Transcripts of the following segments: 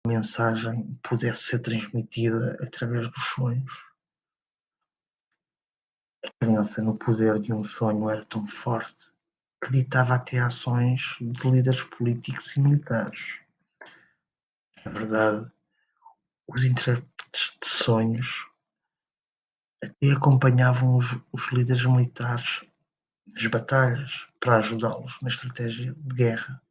mensagem pudesse ser transmitida através dos sonhos. A crença no poder de um sonho era tão forte que ditava até ações de líderes políticos e militares. Na verdade, os intérpretes de sonhos até acompanhavam os líderes militares nas batalhas para ajudá-los na estratégia de guerra.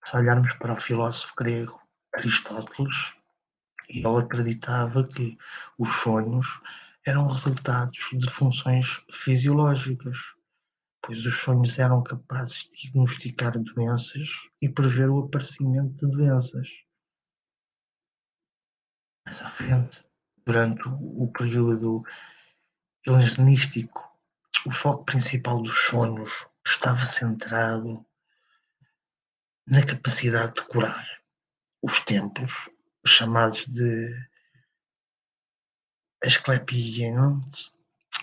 Se olharmos para o filósofo grego Aristóteles, ele acreditava que os sonhos eram resultados de funções fisiológicas, pois os sonhos eram capazes de diagnosticar doenças e prever o aparecimento de doenças. Mais à frente, durante o período helenístico, o foco principal dos sonhos estava centrado na capacidade de curar. Os templos, chamados de Asclepieion,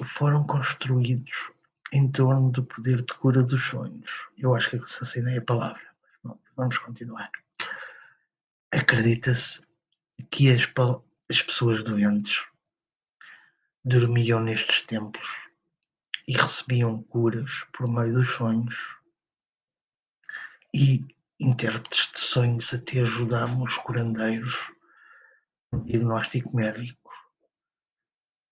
foram construídos em torno do poder de cura dos sonhos. Eu acho que assassinei a palavra, mas vamos continuar. Acredita-se que as pessoas doentes dormiam nestes templos e recebiam curas por meio dos sonhos, e intérpretes de sonhos até ajudavam os curandeiros no diagnóstico médico,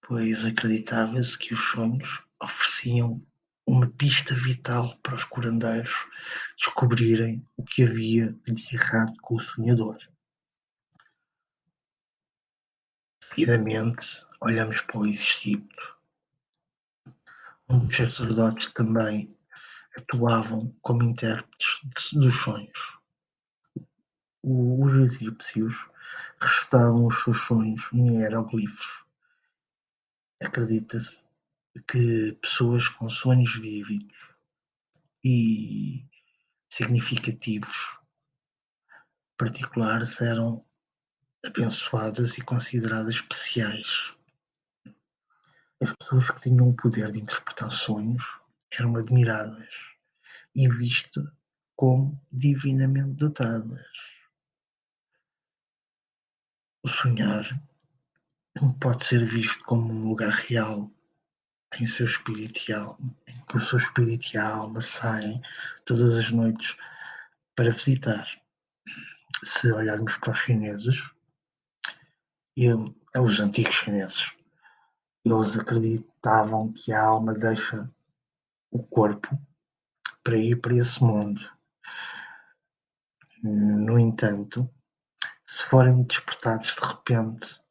pois acreditava-se que os sonhos ofereciam uma pista vital para os curandeiros descobrirem o que havia de errado com o sonhador. Seguidamente, olhamos para o Egito, onde os sacerdotes também atuavam como intérpretes dos sonhos. Os egípcios registavam os seus sonhos em hieroglifos. Acredita-se que pessoas com sonhos vívidos e significativos particulares eram abençoadas e consideradas especiais. As pessoas que tinham o poder de interpretar sonhos eram admiradas e vistas como divinamente dotadas. O sonhar pode ser visto como um lugar real em que o seu espírito e a alma saem todas as noites para visitar. Se olharmos para os chineses, os antigos chineses, eles acreditavam que a alma deixa o corpo para ir para esse mundo. No entanto, se forem despertados de repente,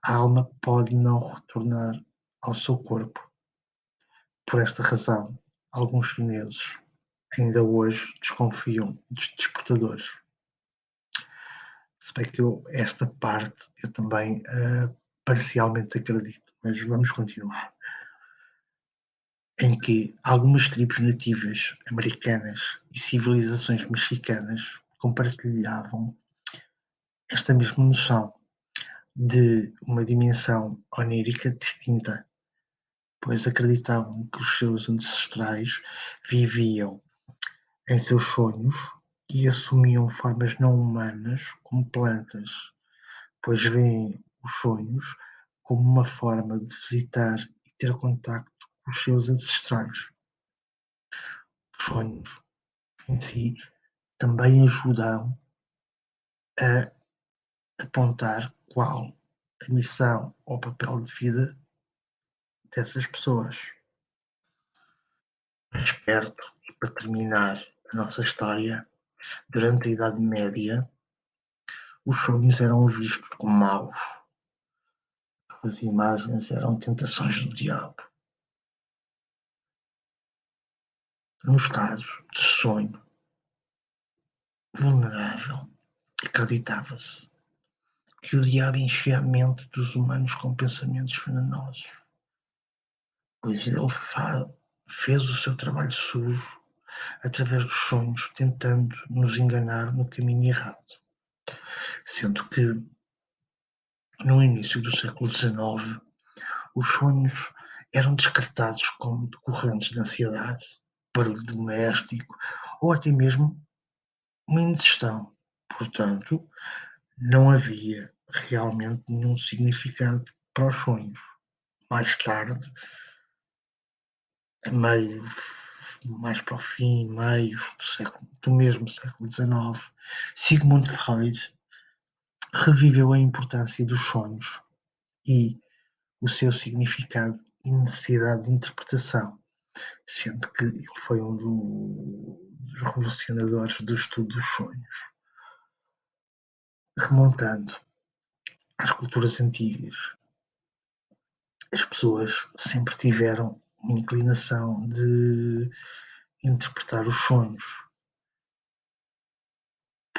a alma pode não retornar ao seu corpo. Por esta razão, alguns chineses ainda hoje desconfiam dos despertadores. Se bem que esta parte eu também parcialmente acredito, mas vamos continuar. Em que algumas tribos nativas americanas e civilizações mexicanas compartilhavam esta mesma noção de uma dimensão onírica distinta, pois acreditavam que os seus ancestrais viviam em seus sonhos e assumiam formas não humanas como plantas, pois veem os sonhos como uma forma de visitar e ter contacto com os seus ancestrais. Os sonhos em si também ajudam a apontar qual a missão ou papel de vida dessas pessoas. Mais perto, e para terminar a nossa história, durante a Idade Média, os sonhos eram vistos como maus. As imagens eram tentações do diabo. No estado de sonho vulnerável, acreditava-se que o diabo enchia a mente dos humanos com pensamentos venenosos, pois ele fez o seu trabalho sujo através dos sonhos, tentando nos enganar no caminho errado. Sendo que, no início do século XIX, os sonhos eram descartados como decorrentes de ansiedade, barulho doméstico ou até mesmo uma indigestão, Portanto, não havia realmente nenhum significado para os sonhos. Mais tarde, a meio, mais para o fim, meio do mesmo século XIX, Sigmund Freud reviveu a importância dos sonhos e o seu significado e necessidade de interpretação, sendo que ele foi um dos revolucionadores do estudo dos sonhos. Remontando às culturas antigas, as pessoas sempre tiveram uma inclinação de interpretar os sonhos,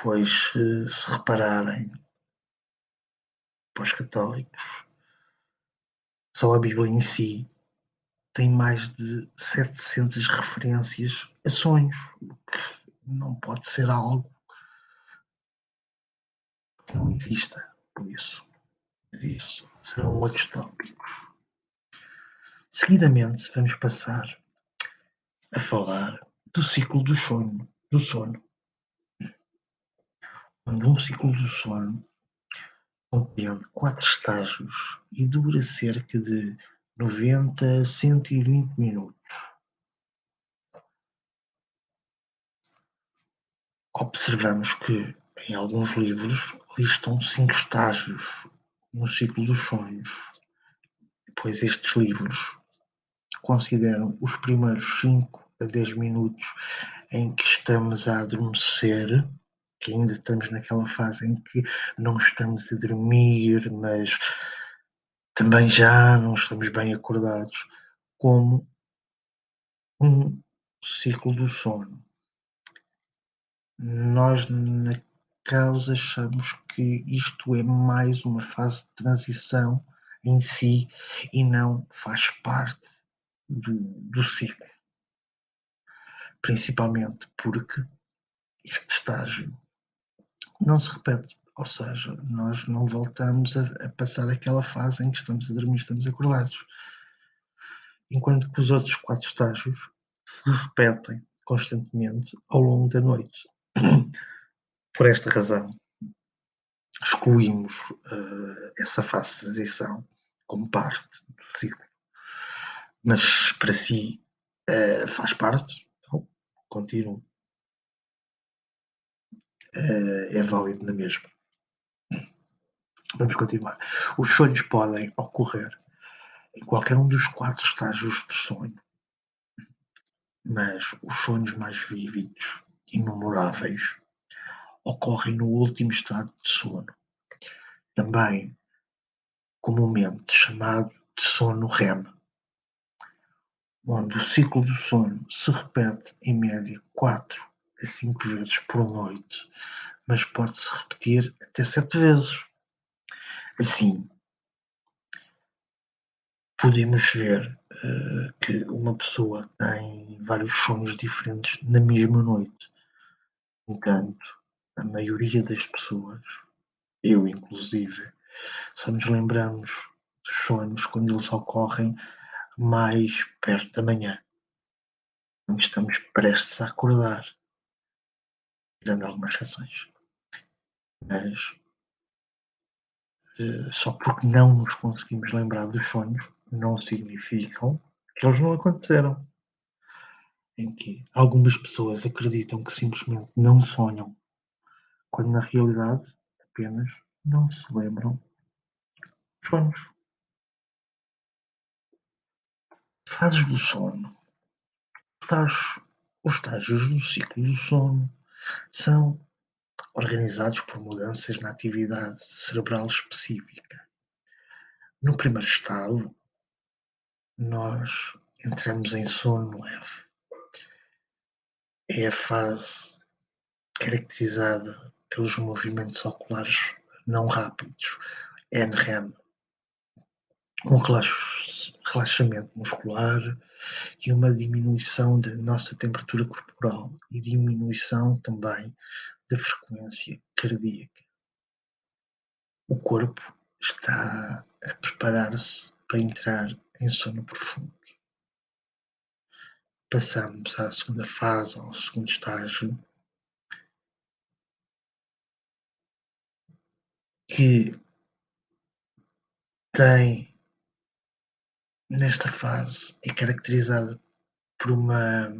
pois se repararem para os católicos, só a Bíblia em si tem mais de 700 referências a sonhos, o que não pode ser algo que não exista. Por isso serão outros tópicos. Seguidamente, vamos passar a falar do ciclo do sono, onde um ciclo do sono compreende 4 estágios e dura cerca de 90 a 120 minutos. Observamos que em alguns livros listam 5 estágios no ciclo dos sonhos, pois estes livros consideram os primeiros 5 a 10 minutos em que estamos a adormecer, que ainda estamos naquela fase em que não estamos a dormir, mas também já não estamos bem acordados, como um ciclo do sono. Nós, na causa, achamos que isto é mais uma fase de transição em si e não faz parte do ciclo, principalmente porque este estágio não se repete, ou seja, nós não voltamos a passar aquela fase em que estamos a dormir, estamos acordados, enquanto que os outros 4 estágios se repetem constantemente ao longo da noite. Por esta razão, excluímos essa fase de transição como parte do ciclo, mas para si faz parte, então continuo, é válido na mesma. Vamos continuar. Os sonhos podem ocorrer em qualquer um dos 4 estágios do sonho, mas os sonhos mais vívidos e memoráveis ocorrem no último estado de sono, também comumente chamado de sono REM, onde o ciclo do sono se repete em média 4 a 5 vezes por noite, mas pode-se repetir até 7 vezes. Assim, podemos ver que uma pessoa tem vários sonhos diferentes na mesma noite. No entanto, a maioria das pessoas, eu inclusive, só nos lembramos dos sonhos quando eles ocorrem mais perto da manhã, quando estamos prestes a acordar, tirando algumas exceções. Mas só porque não nos conseguimos lembrar dos sonhos, não significam que eles não aconteceram. Em que algumas pessoas acreditam que simplesmente não sonham, quando na realidade apenas não se lembram dos sonhos. Fases do sono. Estágios, os estágios do ciclo do sono são organizados por mudanças na atividade cerebral específica. No primeiro estado, nós entramos em sono leve. É a fase caracterizada pelos movimentos oculares não rápidos, NREM, um relaxamento muscular e uma diminuição da nossa temperatura corporal e diminuição também da frequência cardíaca. O corpo está a preparar-se para entrar em sono profundo. Passamos à segunda fase, ao segundo estágio, que tem, nesta fase, é caracterizada por uma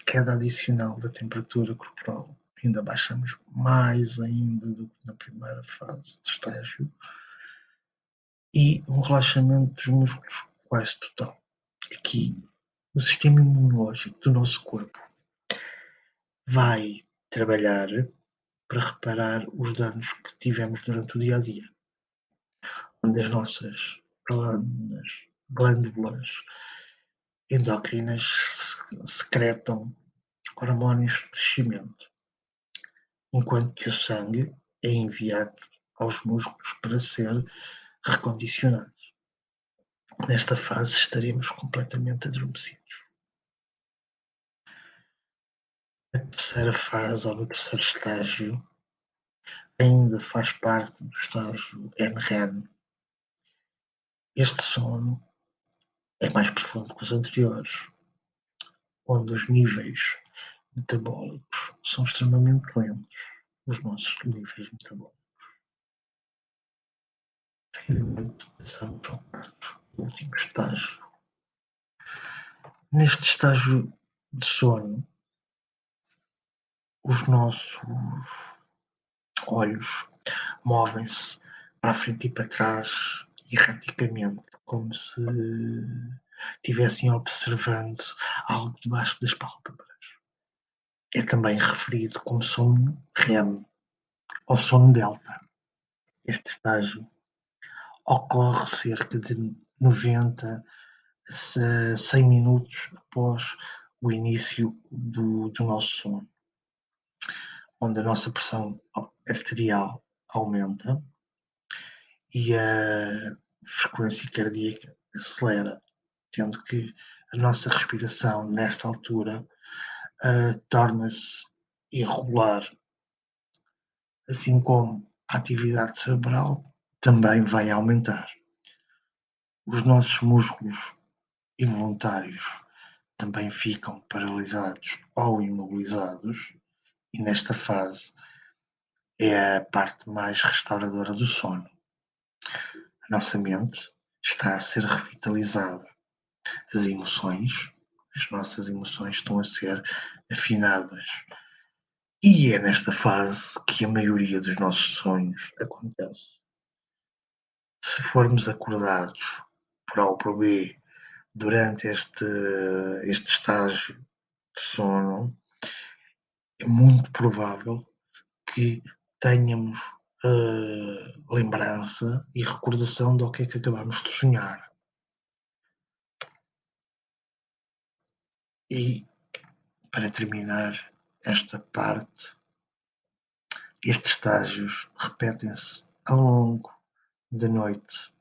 queda adicional da temperatura corporal. Ainda baixamos mais ainda do que na primeira fase de estágio e um relaxamento dos músculos quase total. Aqui, o sistema imunológico do nosso corpo vai trabalhar para reparar os danos que tivemos durante o dia a dia, onde as nossas glândulas endócrinas secretam hormônios de crescimento, enquanto que o sangue é enviado aos músculos para ser recondicionado. Nesta fase estaremos completamente adormecidos. Na terceira fase, ou no terceiro estágio, ainda faz parte do estágio NREM. Este sono é mais profundo que os anteriores, onde os níveis metabólicos são extremamente lentos, os nossos níveis metabólicos. Seguidamente, passamos ao quarto, último estágio. Neste estágio de sono, os nossos olhos movem-se para a frente e para trás erraticamente, como se estivessem observando algo debaixo das pálpebras. É também referido como sono REM ou sono delta. Este estágio ocorre cerca de 90 a 100 minutos após o início do nosso sono, onde a nossa pressão arterial aumenta e a frequência cardíaca acelera, tendo que a nossa respiração nesta altura torna-se irregular, assim como a atividade cerebral também vai aumentar. Os nossos músculos involuntários também ficam paralisados ou imobilizados, e nesta fase é a parte mais restauradora do sono. A nossa mente está a ser revitalizada. As nossas emoções estão a ser afinadas. E é nesta fase que a maioria dos nossos sonhos acontece. Se formos acordados por A ou por B durante este estágio de sono, é muito provável que tenhamos lembrança e recordação do que é que acabamos de sonhar. E, para terminar esta parte, estes estágios repetem-se ao longo da noite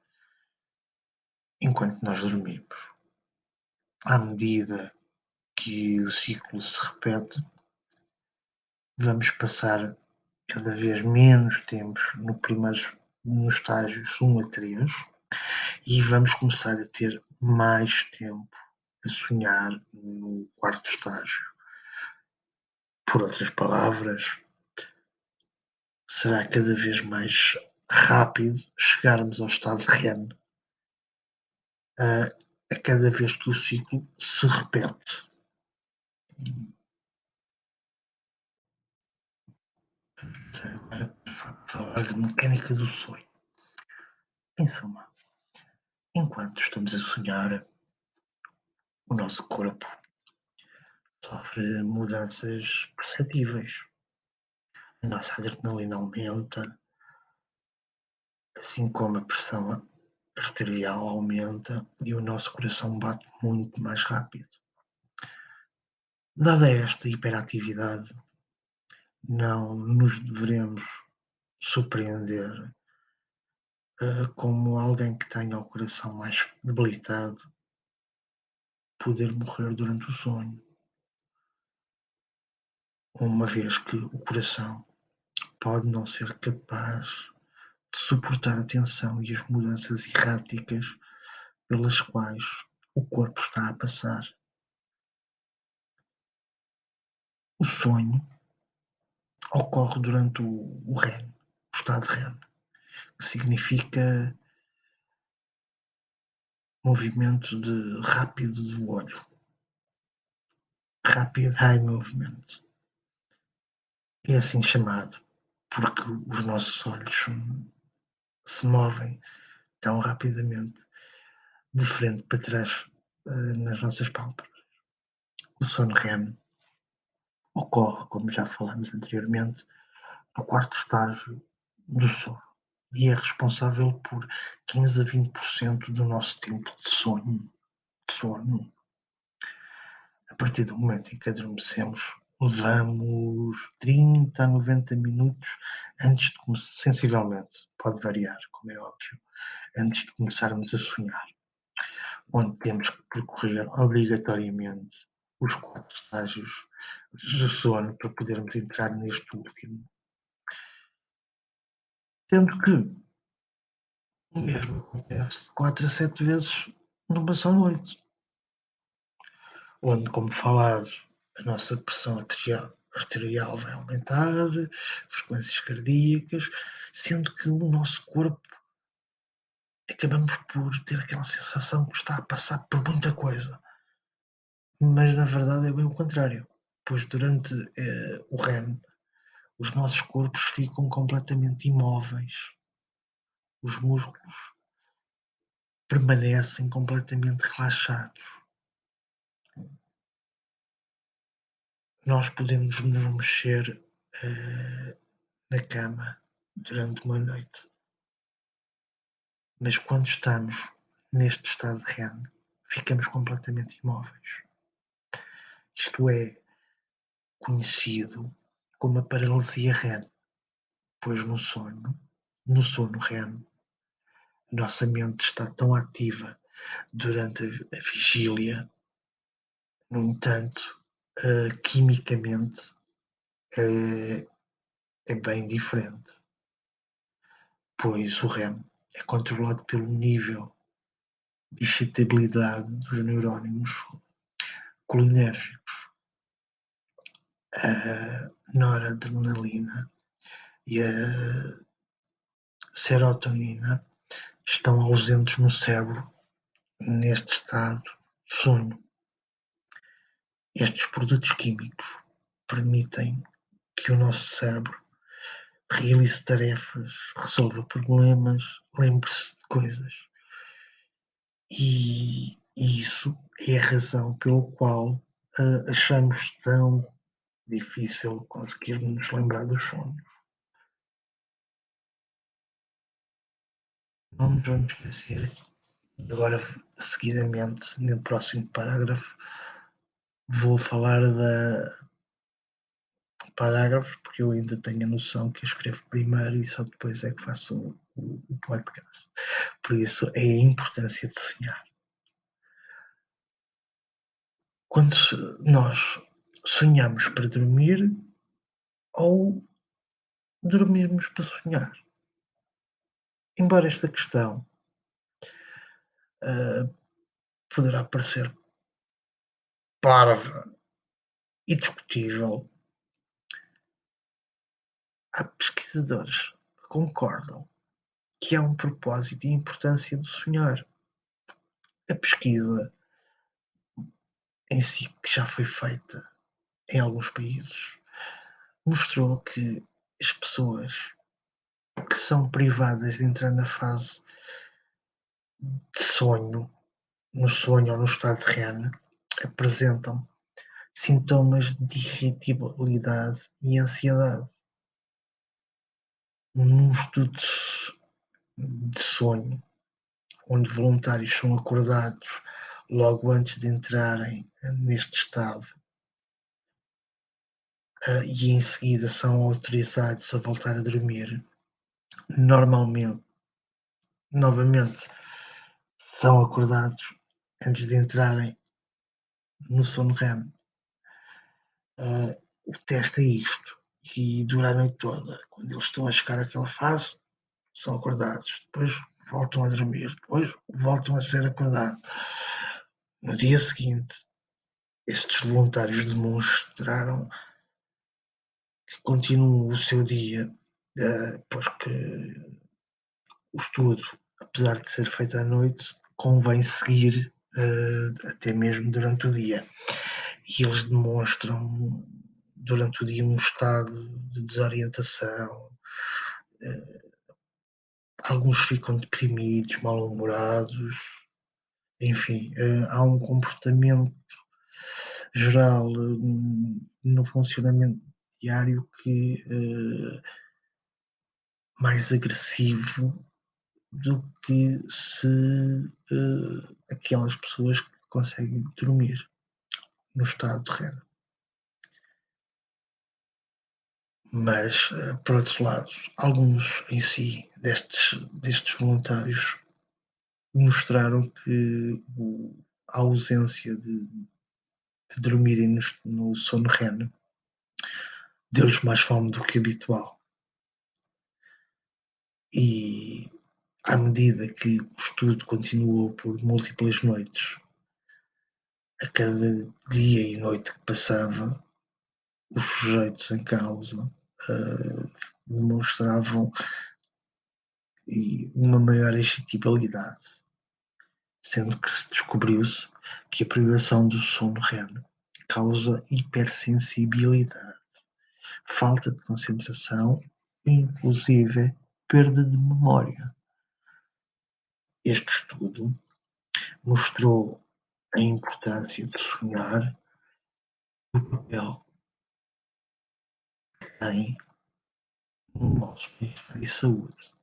enquanto nós dormimos. À medida que o ciclo se repete, vamos passar cada vez menos tempos nos estágios 1 a 3 e vamos começar a ter mais tempo a sonhar no quarto estágio. Por outras palavras, será cada vez mais rápido chegarmos ao estado de REM a cada vez que o ciclo se repete. Agora, falar de mecânica do sonho. Em suma, enquanto estamos a sonhar, o nosso corpo sofre mudanças perceptíveis. A nossa adrenalina aumenta, assim como a pressão arterial aumenta e o nosso coração bate muito mais rápido. Dada esta hiperatividade, não nos devemos surpreender como alguém que tenha o coração mais debilitado poder morrer durante o sonho, uma vez que o coração pode não ser capaz de suportar a tensão e as mudanças erráticas pelas quais o corpo está a passar. O sonho ocorre durante o REM, o estado REM, que significa movimento de rápido do olho, rapid eye movement. É assim chamado, porque os nossos olhos se movem tão rapidamente de frente para trás nas nossas pálpebras. O sono REM ocorre, como já falamos anteriormente, no quarto estágio do sono e é responsável por 15 a 20% do nosso tempo de sono. A partir do momento em que adormecemos, levamos 30 a 90 minutos antes de começar, sensivelmente, pode variar, como é óbvio, antes de começarmos a sonhar, onde temos que percorrer obrigatoriamente os 4 estágios do sono para podermos entrar neste último. Sendo que o mesmo acontece 4 a 7 vezes numa só noite, onde, como falado, a nossa pressão arterial vai aumentar, frequências cardíacas, sendo que o nosso corpo acabamos por ter aquela sensação que está a passar por muita coisa, mas na verdade é bem o contrário, pois durante o REM os nossos corpos ficam completamente imóveis, os músculos permanecem completamente relaxados. Nós podemos nos mexer na cama durante uma noite, mas quando estamos neste estado de REM, ficamos completamente imóveis. Isto é conhecido como a paralisia REM, pois no sono REM, a nossa mente está tão ativa durante a vigília, no entanto, quimicamente é, é bem diferente, pois o REM é controlado pelo nível de excitabilidade dos neurónios colinérgicos. A noradrenalina e a serotonina estão ausentes no cérebro neste estado de sono. Estes produtos químicos permitem que o nosso cérebro realize tarefas, resolva problemas, lembre-se de coisas. E isso é a razão pela qual achamos tão difícil conseguir nos lembrar dos sonhos. Não nos vamos esquecer. Agora, seguidamente, no próximo parágrafo, vou falar da parágrafos, porque eu ainda tenho a noção que eu escrevo primeiro e só depois é que faço o podcast. Por isso, é a importância de sonhar. Quando nós sonhamos para dormir ou dormirmos para sonhar. Embora esta questão uh, poderá parecer parva e discutível, há pesquisadores que concordam que há um propósito e importância de sonhar. A pesquisa em si, que já foi feita em alguns países, mostrou que as pessoas que são privadas de entrar na fase de sonho, no sonho ou no estado de REM, apresentam sintomas de irritabilidade e ansiedade. Num estudo de sonho, onde voluntários são acordados logo antes de entrarem neste estado e em seguida são autorizados a voltar a dormir, normalmente, novamente, são acordados antes de entrarem no sono REM. O teste é isto, e dura a noite toda. Quando eles estão a chegar àquela fase, são acordados, depois voltam a dormir, depois voltam a ser acordados. No dia seguinte, estes voluntários demonstraram que continuam o seu dia, pois que o estudo, apesar de ser feito à noite, convém seguir até mesmo durante o dia. E eles demonstram durante o dia um estado de desorientação, alguns ficam deprimidos, mal-humorados, enfim, há um comportamento geral no funcionamento diário que mais agressivo do que se aquelas pessoas que conseguem dormir no estado de REM. Mas, por outro lado, alguns em si destes voluntários mostraram que a ausência de dormirem no sono REM deu-lhes mais fome do que habitual. E à medida que o estudo continuou por múltiplas noites, a cada dia e noite que passava, os sujeitos em causa demonstravam uma maior agitabilidade, sendo que se descobriu-se que a privação do sono REM causa hipersensibilidade, falta de concentração e, inclusive, perda de memória. Este estudo mostrou a importância de sonhar, o papel que tem no nosso bem-estar e saúde.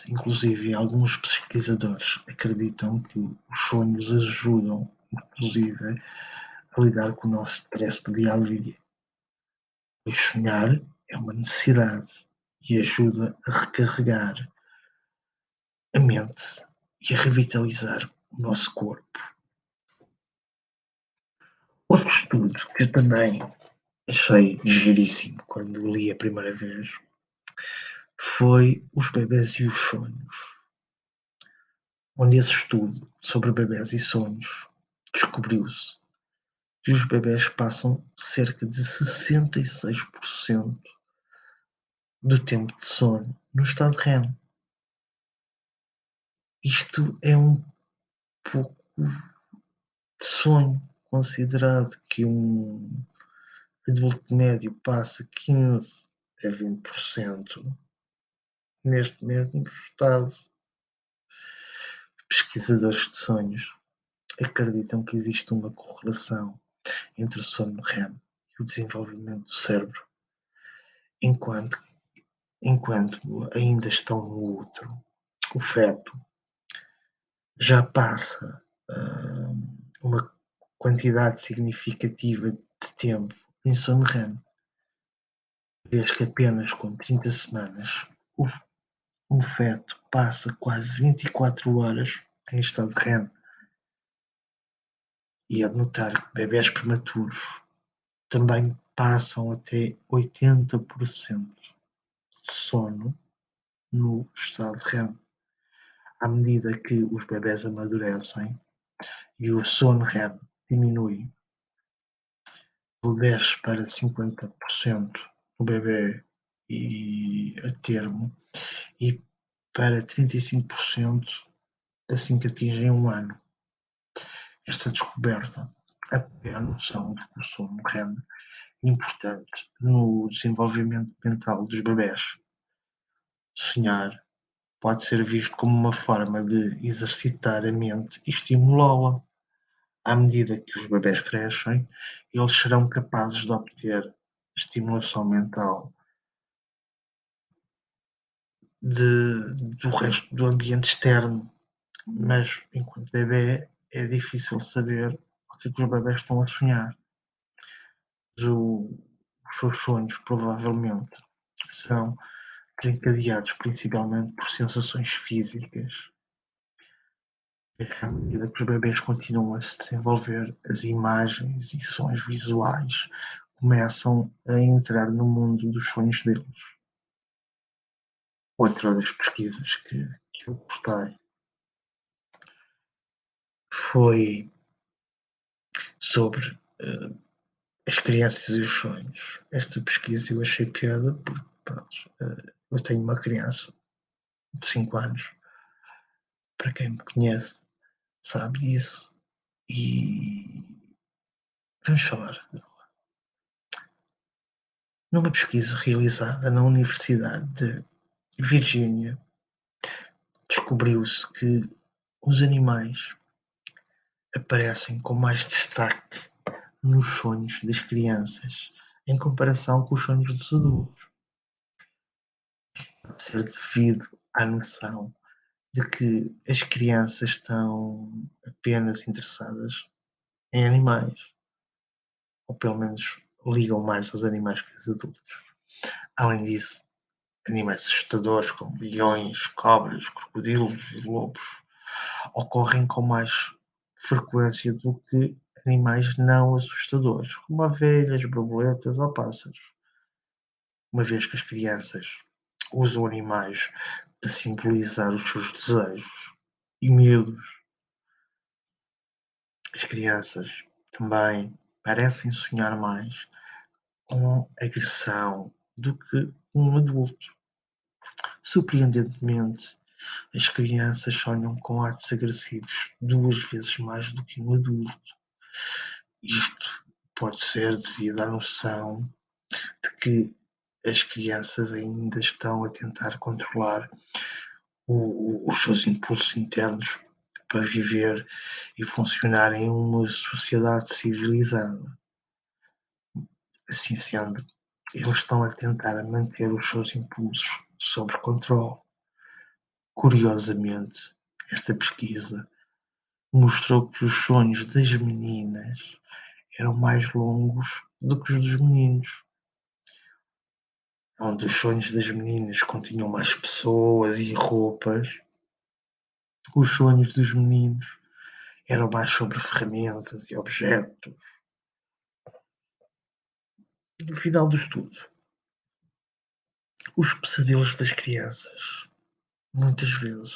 Inclusive, alguns pesquisadores acreditam que os sonhos ajudam, inclusive, a lidar com o nosso stress do dia a dia. Pois sonhar é uma necessidade e ajuda a recarregar a mente e a revitalizar o nosso corpo. Outro estudo que eu também achei giríssimo quando o li a primeira vez foi Os Bebés e os Sonhos, onde esse estudo sobre bebés e sonhos descobriu-se que os bebés passam cerca de 66% do tempo de sono no estado REM. Isto é um pouco de sonho, considerado que um adulto médio passa 15 a 20% neste mesmo estado. Pesquisadores de sonhos acreditam que existe uma correlação entre o sono REM e o desenvolvimento do cérebro, enquanto, enquanto ainda estão no útero, o feto já passa uma quantidade significativa de tempo em sono REM, vez que apenas com 30 semanas um feto passa quase 24 horas em estado de REM. E é de notar que bebés prematuros também passam até 80% de sono no estado de REM. À medida que os bebés amadurecem e o sono REM diminui, ele desce para 50% no bebê e a termo e para 35% assim que atingem 1 ano. Esta descoberta apoia a noção de que o sono REM é importante no desenvolvimento mental dos bebés. Sonhar pode ser visto como uma forma de exercitar a mente e estimulá-la. À medida que os bebés crescem, eles serão capazes de obter estimulação mental do resto do ambiente externo, mas enquanto bebê é difícil saber o que os bebés estão a sonhar. Os seus sonhos provavelmente são desencadeados principalmente por sensações físicas. À medida que os bebés continuam a se desenvolver, as imagens e sons visuais começam a entrar no mundo dos sonhos deles. Outra das pesquisas que eu gostei foi sobre as crianças e os sonhos. Esta pesquisa eu achei piada porque, pronto, eu tenho uma criança de 5 anos. Para quem me conhece, sabe isso. E vamos falar. Numa pesquisa realizada na Universidade de Virgínia, descobriu-se que os animais aparecem com mais destaque nos sonhos das crianças em comparação com os sonhos dos adultos. Pode ser devido à noção de que as crianças estão apenas interessadas em animais, ou pelo menos ligam mais aos animais que os adultos. Além disso, animais assustadores como leões, cobras, crocodilos e lobos ocorrem com mais frequência do que animais não assustadores, como ovelhas, borboletas ou pássaros, uma vez que as crianças usam animais para simbolizar os seus desejos e medos. As crianças também parecem sonhar mais com agressão do que um adulto. Surpreendentemente, as crianças sonham com atos agressivos 2 vezes mais do que um adulto. Isto pode ser devido à noção de que as crianças ainda estão a tentar controlar os seus impulsos internos para viver e funcionar em uma sociedade civilizada. Assim sendo, eles estão a tentar manter os seus impulsos sob controle. Curiosamente, esta pesquisa mostrou que os sonhos das meninas eram mais longos do que os dos meninos, onde os sonhos das meninas continham mais pessoas e roupas, os sonhos dos meninos eram mais sobre ferramentas e objetos. No final do estudo, os pesadelos das crianças muitas vezes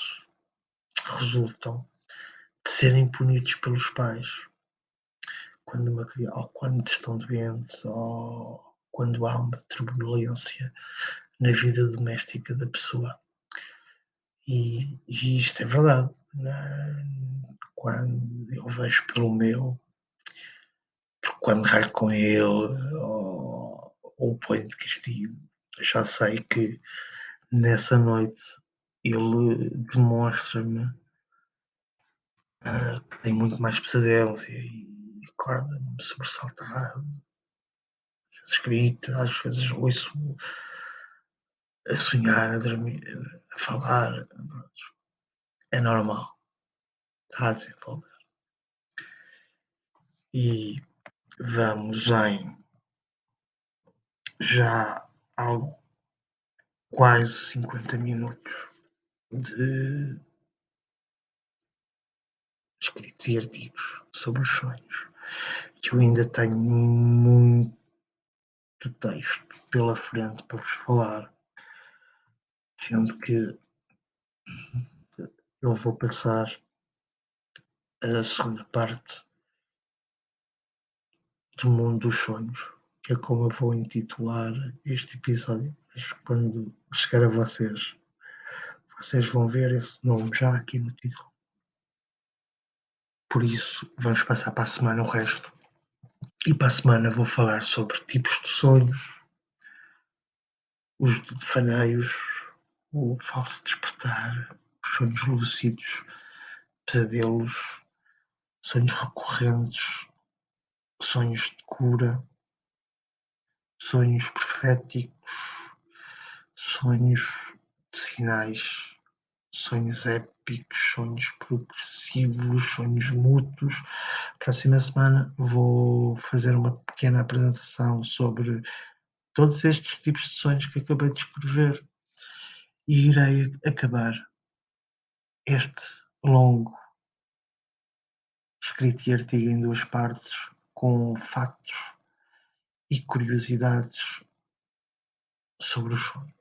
resultam de serem punidos pelos pais quando ou quando estão doentes ou quando há uma turbulência na vida doméstica da pessoa. E isto é verdade. Quando eu vejo pelo meu, porque quando ralho com ele ou o ponho de castigo, já sei que nessa noite ele demonstra-me que tem muito mais pesadelos e acorda-me sobressaltado, às vezes grita, às vezes ouço a sonhar, a dormir, a falar. É normal, está a desenvolver. E vamos em já algo quase 50 minutos de escritos e artigos sobre os sonhos. Que eu ainda tenho muito texto pela frente para vos falar, sendo que eu vou passar a segunda parte do mundo dos sonhos, que é como eu vou intitular este episódio. Mas quando chegar a vocês, vocês vão ver esse nome já aqui no título. Por isso, vamos passar para a semana o resto. E para a semana vou falar sobre tipos de sonhos, os devaneios, o falso despertar, os sonhos lúcidos, pesadelos, sonhos recorrentes, sonhos de cura, sonhos proféticos, sonhos de sinais, sonhos épicos, sonhos progressivos, sonhos mútuos. Próxima semana vou fazer uma pequena apresentação sobre todos estes tipos de sonhos que acabei de escrever e irei acabar este longo escrito e artigo em 2 partes com factos e curiosidades sobre os sonhos.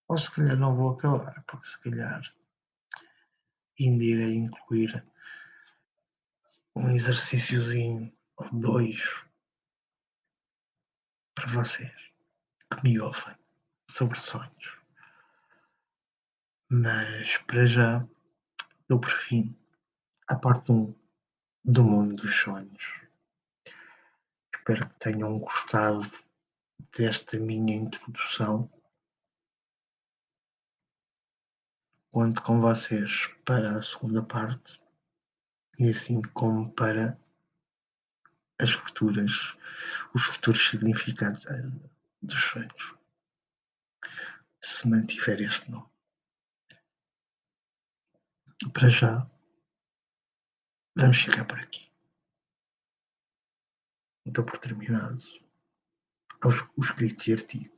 Ou se calhar não vou acabar, porque se calhar ainda irei incluir um exercíciozinho ou 2 para vocês que me ouvem sobre sonhos. mas para já eu prefiro a parte um do mundo dos sonhos. Espero que tenham gostado desta minha introdução. Conto com vocês para a segunda parte e assim como para os futuros significados dos sonhos, se mantiver este nome. Para já, vamos chegar por aqui. Então, por terminado o escrito e artigo.